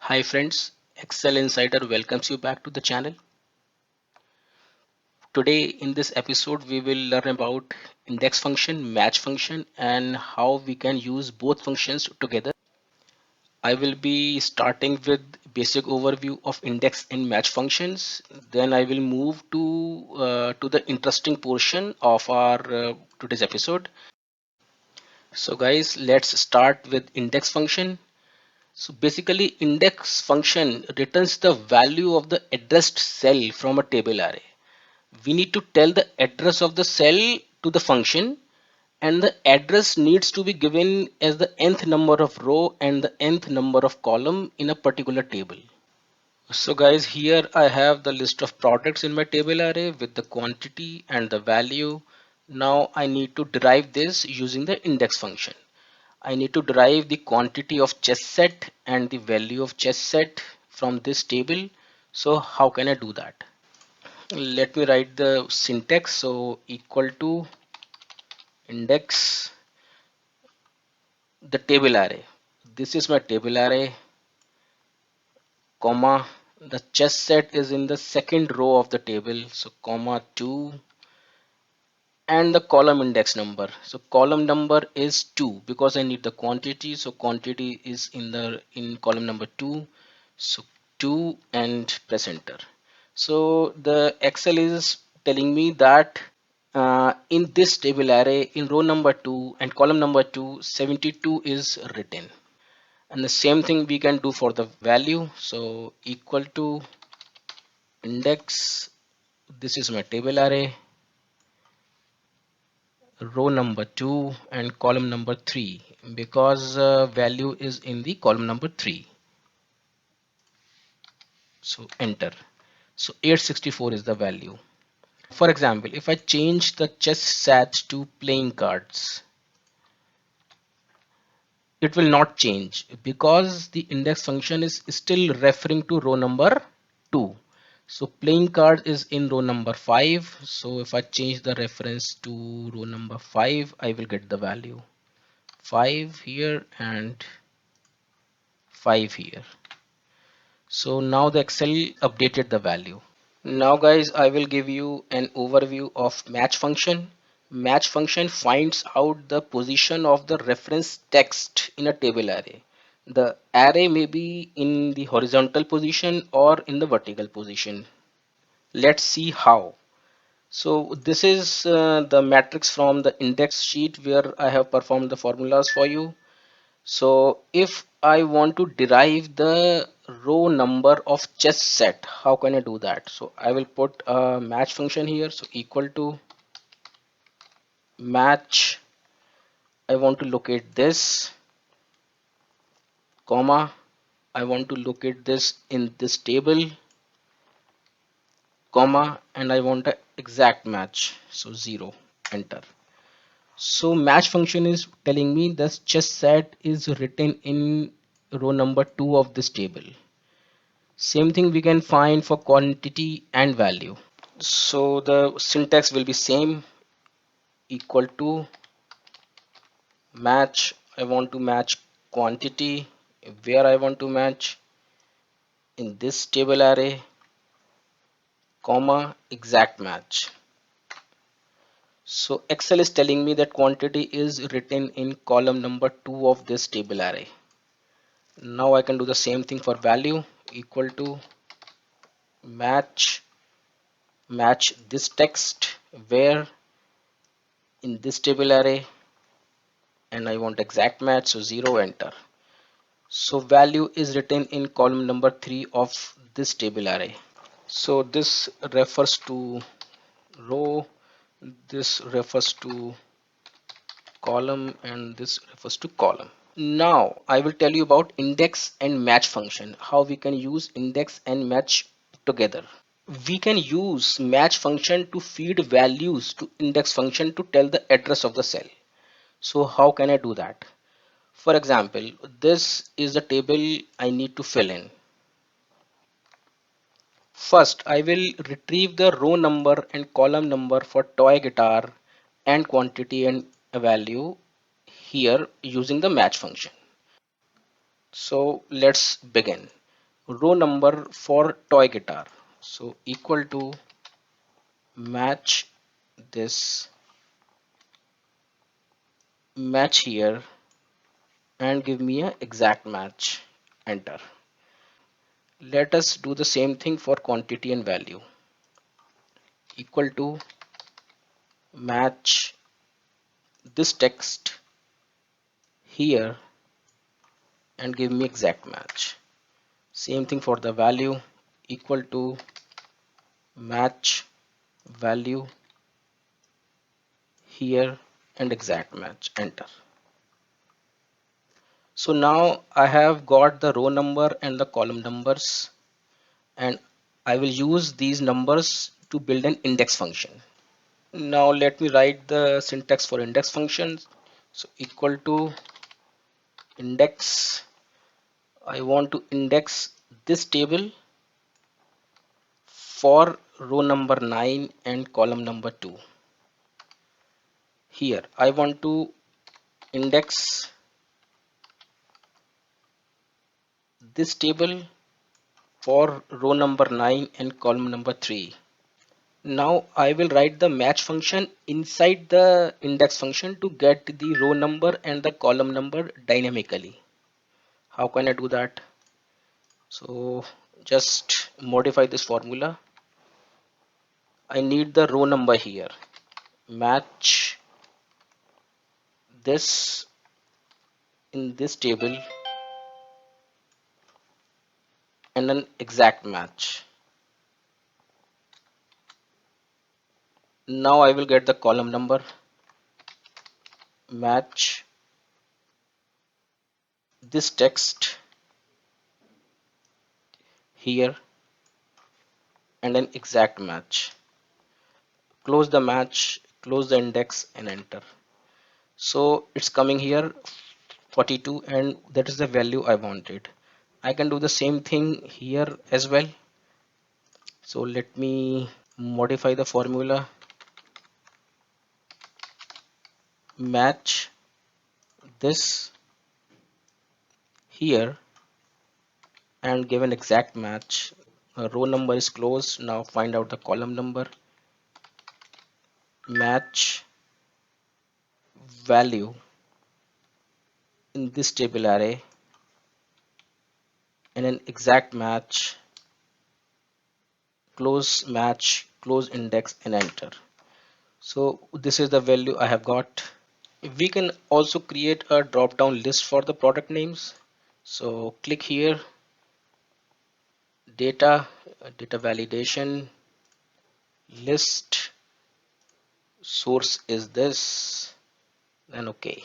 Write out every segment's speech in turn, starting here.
Hi friends, Excel Insider welcomes you back to the channel. Today in this episode we will learn about index function, match function and how we can use both functions together. I will be starting with basic overview of index and match functions. Then I will move to the interesting portion of our today's episode. So guys, let's start with index function. So basically index function returns the value of the addressed cell from a table array. We need to tell the address of the cell to the function, and the address needs to be given as the nth number of row and the nth number of column in a particular table. So guys, here I have the list of products in my table array with the quantity and the value. Now I need to derive this using the index function. I need to derive the quantity of chess set and the value of chess set from this table. So how can I do that? Let me write the syntax. So equal to index the table array. This is my table array, comma, the chess set is in the second row of the table. So comma 2 and the column index number. So column number is 2 because I need the quantity. So quantity is in column number 2. So 2 and press enter. So the Excel is telling me that in this table array in row number 2 and column number 2, 72 is written. And the same thing we can do for the value. So equal to index, this is my table array, row number 2 and column number 3 because value is in the column number 3. So enter. So 864 is the value. For example, if I change the chess sat to playing cards, it will not change because the index function is still referring to row number 2. So playing card is in row number 5. So if I change the reference to row number 5, I will get the value 5 here and 5 here. So now the Excel updated the value. Now guys, I will give you an overview of match function. Match function finds out the position of the reference text in a table array. The array may be in the horizontal position or in the vertical position. Let's see how. So this is the matrix from the index sheet where I have performed the formulas for you. So if I want to derive the row number of chess set, how can I do that? So I will put a match function here. So equal to match. I want to locate this, comma. I want to locate this in this table, comma, and I want an exact match. So 0, enter. So match function is telling me this chess set is written in row number 2 of this table. Same thing we can find for quantity and value. So the syntax will be same, equal to match. I want to match quantity where I want to match in this table array, comma, exact match. So Excel is telling me that quantity is written in column number 2 of this table array. Now I can do the same thing for value, equal to match this text where in this table array, and I want exact match, so 0, enter. So value is written in column number 3 of this table array. So this refers to row, this refers to column, and this refers to column. Now I will tell you about index and match function, how we can use index and match together. We can use match function to feed values to index function to tell the address of the cell. So how can I do that? For example, this is the table I need to fill in. First, I will retrieve the row number and column number for toy guitar and quantity and a value here using the match function. So let's begin. row number for toy guitar. So equal to match this match here and give me a exact match. Enter. Let us do the same thing for quantity and value. Equal to match this text here and give me exact match. Same thing for the value. Equal to match value here and exact match. Enter. So now I have got the row number and the column numbers, and I will use these numbers to build an index function. Now let me write the syntax for index functions. So equal to index. I want to index this table for row number 9 and column number 2. Here I want to index this table for row number 9 and column number 3. Now I will write the match function inside the index function to get the row number and the column number dynamically. How can I do that? So just modify this formula. I need the row number here. Match this in this table and an exact match. Now I will get the column number. Match this text here and an exact match. Close the match, close the index and enter. So it's coming here 42 and that is the value I wanted. I can do the same thing here as well. So let me modify the formula. Match this here and give an exact match. Row number is closed. Now find out the column number. Match value in this table array and an exact match. Close match, close index and enter. So this is the value I have got. We can also create a drop down list for the product names. So click here, data, data validation, list, source is this, and okay.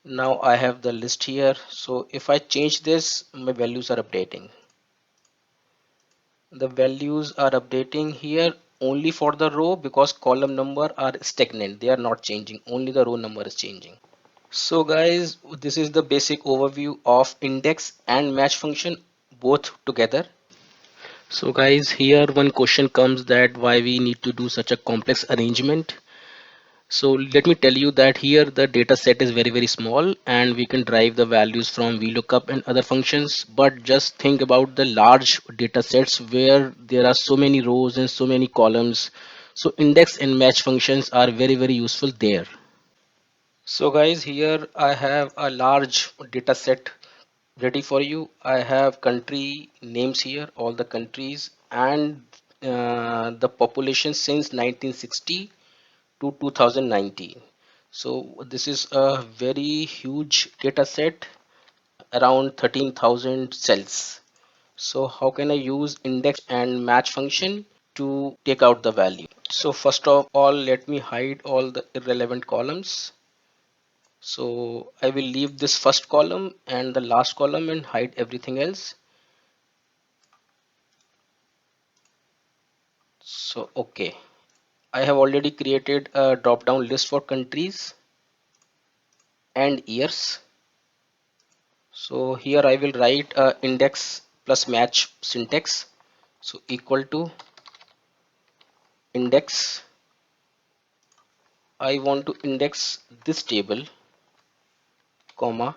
Now I have the list here. So if I change this, my values are updating. The values are updating here only for the row because column number are stagnant. They are not changing. Only the row number is changing. So guys, this is the basic overview of index and match function both together. So guys, here one question comes that why we need to do such a complex arrangement. So let me tell you that here the data set is very small and we can derive the values from VLOOKUP and other functions. But just think about the large data sets where there are so many rows and so many columns. So index and match functions are very useful there. So guys, here I have a large data set ready for you. I have country names here, all the countries and the population since 1960 to 2019. So this is a very huge data set, around 13,000 cells. So how can I use index and match function to take out the value? So first of all, let me hide all the irrelevant columns. So I will leave this first column and the last column and hide everything else. So okay, I have already created a drop down list for countries and years. So here I will write index plus match syntax. So equal to index. I want to index this table, comma,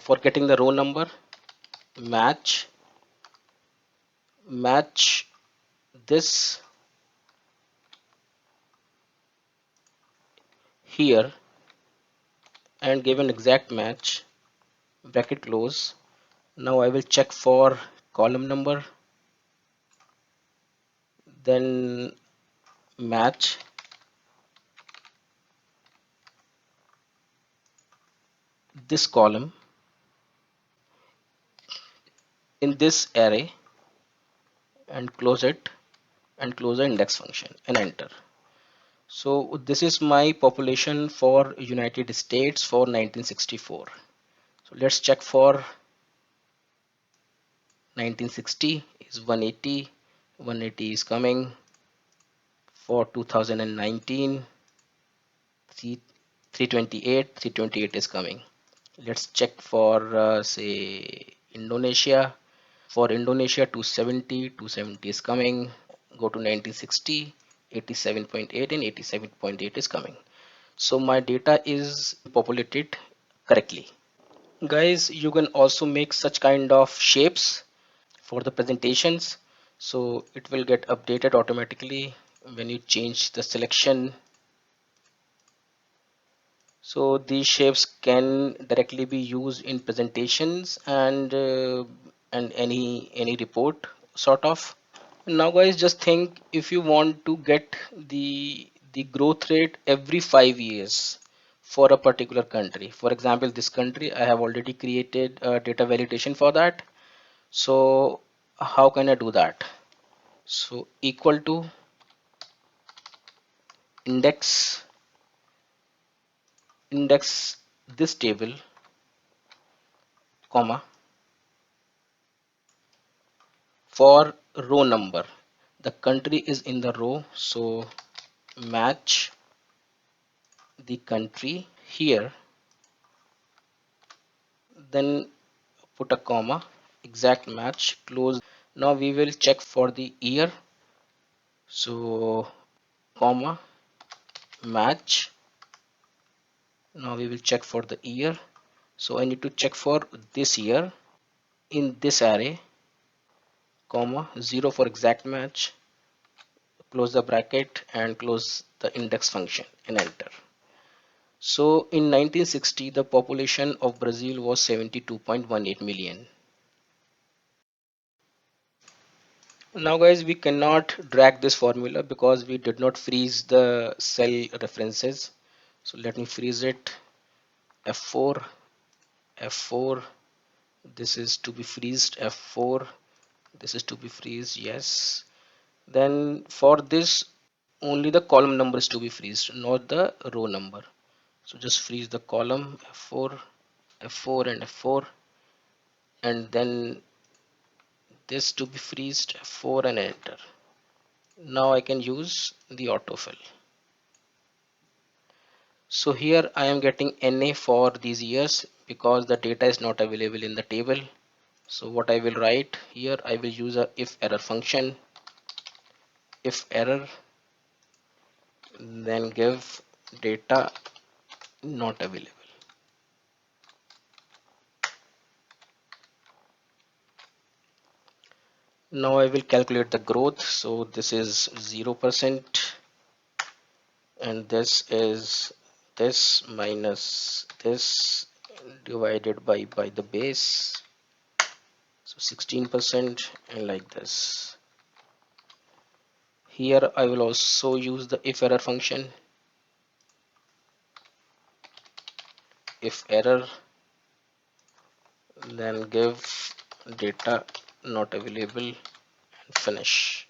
For getting the row number, match match this here and give an exact match, bracket close. Now I will check for column number, then match this column in this array and close it and close the index function and enter. So this is my population for United States for 1964. So let's check for 1960 is 180, 180 is coming. For 2019, 328, 328 is coming. Let's check for say Indonesia. For Indonesia, 270, 270 is coming. Go to 1960, 87.8 and 87.8 is coming. So my data is populated correctly. Guys, you can also make such kind of shapes for the presentations. So it will get updated automatically when you change the selection. So these shapes can directly be used in presentations and any report sort of. Now guys, just think if you want to get the growth rate every 5 years for a particular country. For example, this country, I have already created a data validation for that. So how can I do that? So equal to index index this table, comma, for row number. The country is in the row, so match the country here, then put a comma, exact match, close. Now we will check for the year, so comma, match. Now we will check for the year, so I need to check for this year in this array, comma, 0 for exact match, close the bracket and close the index function and enter. So in 1960, the population of Brazil was 72.18 million. Now guys, we cannot drag this formula because we did not freeze the cell references. So let me freeze it. F4, F4, this is to be freezed. F4, this is to be freezed, yes. Then for this, only the column number is to be freezed, not the row number. So just freeze the column, F4, F4 and F4, and then this to be freezed, F4 and enter. Now I can use the autofill. So here I am getting NA for these years because the data is not available in the table. So what I will write here, I will use a if error function. If error, then give data not available. Now I will calculate the growth. So this is 0% and this is this minus this divided by the base, so 16% and like this. Here I will also use the if error function. If error, then give data not available and finish.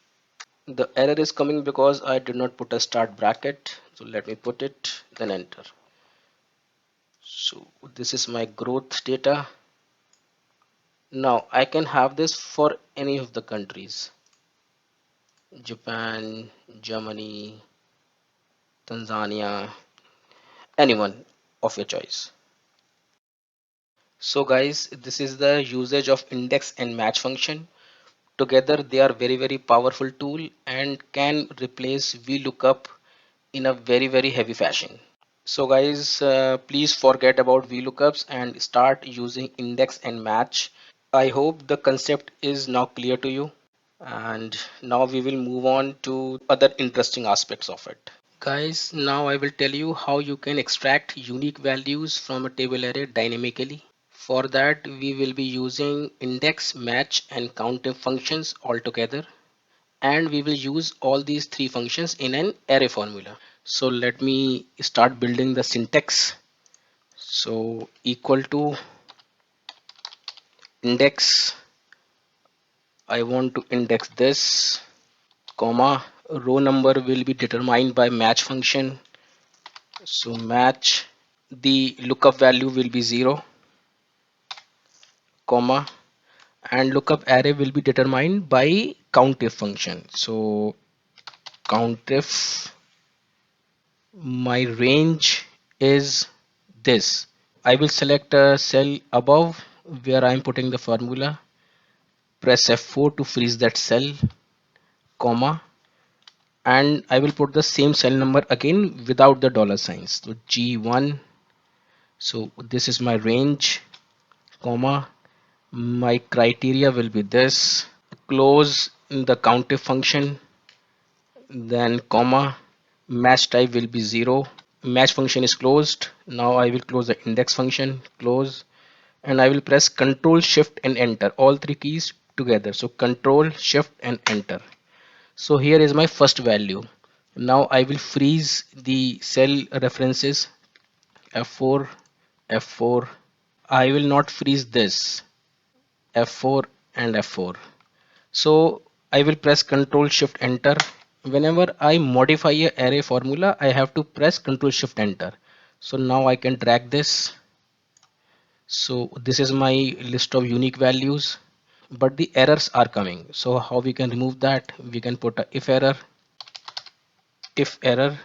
The error is coming because I did not put a start bracket, so let me put it, then enter. So this is my growth data. Now I can have this for any of the countries: Japan, Germany, Tanzania, anyone of your choice. So guys, this is the usage of index and match function. Together they are very powerful tool and can replace VLOOKUP in a very heavy fashion. So guys, please forget about VLOOKUPs and start using index and match. I hope the concept is now clear to you. And now we will move on to other interesting aspects of it. Guys, now I will tell you how you can extract unique values from a table array dynamically. For that, we will be using index, match, and countif functions all together. And we will use all these three functions in an array formula. So let me start building the syntax. So equal to index, I want to index this, comma, row number will be determined by match function. So match, the lookup value will be 0, comma, and lookup array will be determined by countif function. So countif, my range is this. I will select a cell above where I am putting the formula. Press F4 to freeze that cell, comma, and I will put the same cell number again without the dollar signs. So G1. So this is my range, comma. My criteria will be this. Close in the countif function, then comma. Match type will be 0. Match function is closed. Now I will close the index function, close, and I will press Control Shift and Enter, all three keys together. So Control Shift and Enter. So here is my first value. Now I will freeze the cell references F4, F4. I will not freeze this F4 and F4. So I will press Control Shift Enter. Whenever I modify a array formula, I have to press Control Shift Enter. So now I can drag this. So this is my list of unique values, but the errors are coming. So how we can remove that? We can put a if error,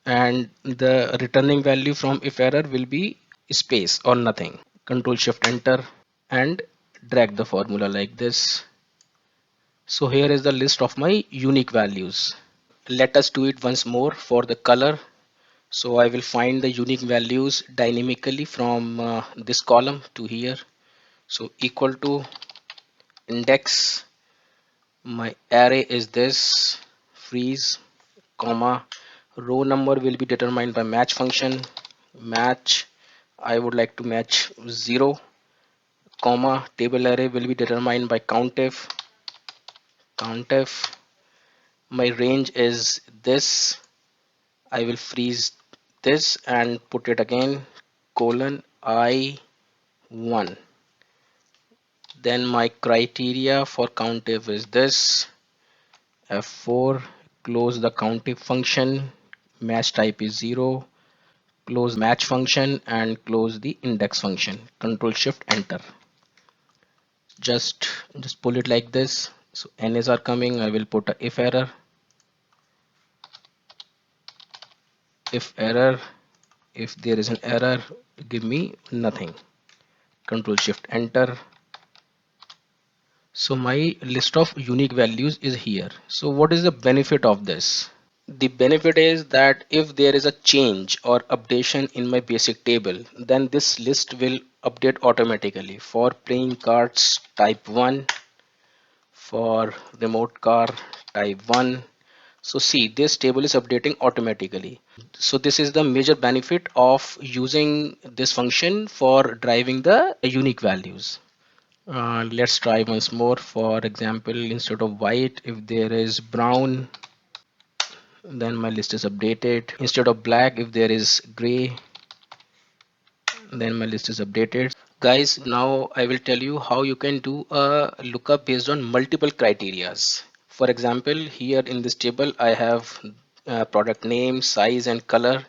and the returning value from if error will be space or nothing. Control Shift Enter and drag the formula like this. So here is the list of my unique values. Let us do it once more for the color. So I will find the unique values dynamically from this column to here. So equal to index, my array is this, freeze, comma, row number will be determined by match function, match, I would like to match 0, comma, table array will be determined by countif, my range is this, I will freeze this and put it again, colon I1. Then my criteria for countif is this, F4, close the countif function, match type is 0, close match function and close the index function. Control Shift Enter. Just pull it like this. So NAs are coming. I will put a if error, if there is an error, give me nothing. Control Shift Enter. So my list of unique values is here. So what is the benefit of this? The benefit is that if there is a change or updation in my basic table, then this list will update automatically. For playing cards type 1, for remote car type 1. So see, this table is updating automatically. So this is the major benefit of using this function for driving the unique values. Let's try once more. For example, instead of white, if there is brown, then my list is updated. Instead of black, if there is gray, then my list is updated. Guys, now I will tell you how you can do a lookup based on multiple criterias. For example, here in this table I have product name, size and color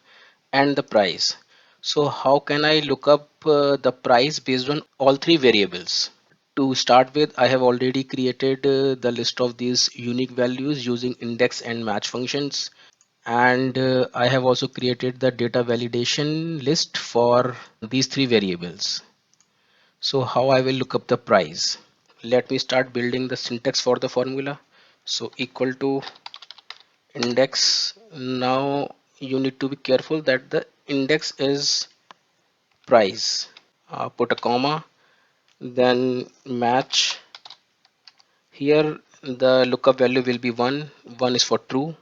and the price. So how can I look up the price based on all three variables? To start with, I have already created the list of these unique values using index and match functions, and I have also created the data validation list for these three variables. So how I will look up the price? Let me start building the syntax for the formula. So equal to index. Now you need to be careful that the index is price. Put a comma, then match. Here the lookup value will be 1. 1 is for true.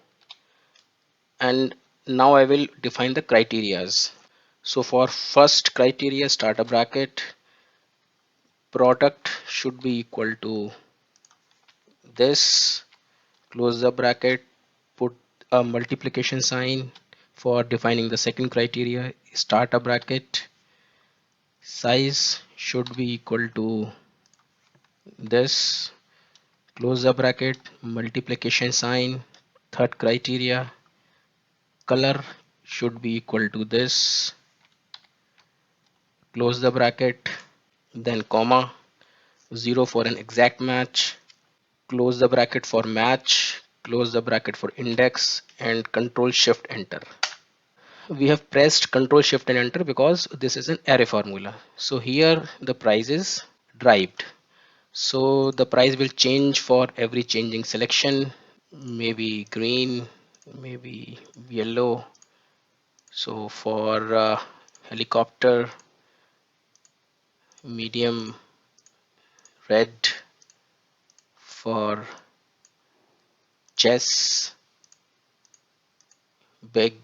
And now I will define the criterias. So for first criteria, start a bracket, product should be equal to this, close the bracket, put a multiplication sign. For defining the second criteria, start a bracket, size should be equal to this, close the bracket, multiplication sign. Third criteria, color should be equal to this, close the bracket, then comma, 0 for an exact match, close the bracket for match, close the bracket for index, and control shift enter. We have pressed control shift and enter because this is an array formula. So here the price is derived. So the price will change for every changing selection, maybe green, maybe yellow. So for helicopter, medium red, for chess, big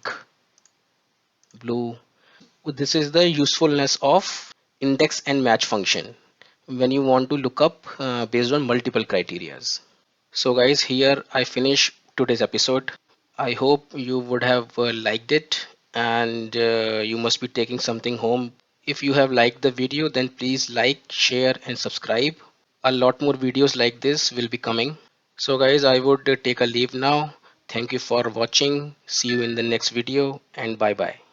blue. This is the usefulness of index and match function when you want to look up based on multiple criterias. So guys, here I finish today's episode. I hope you would have liked it, and you must be taking something home. If you have liked the video, then please like, share and subscribe. A lot more videos like this will be coming. So guys, I would take a leave now. Thank you for watching. See you in the next video, and bye bye.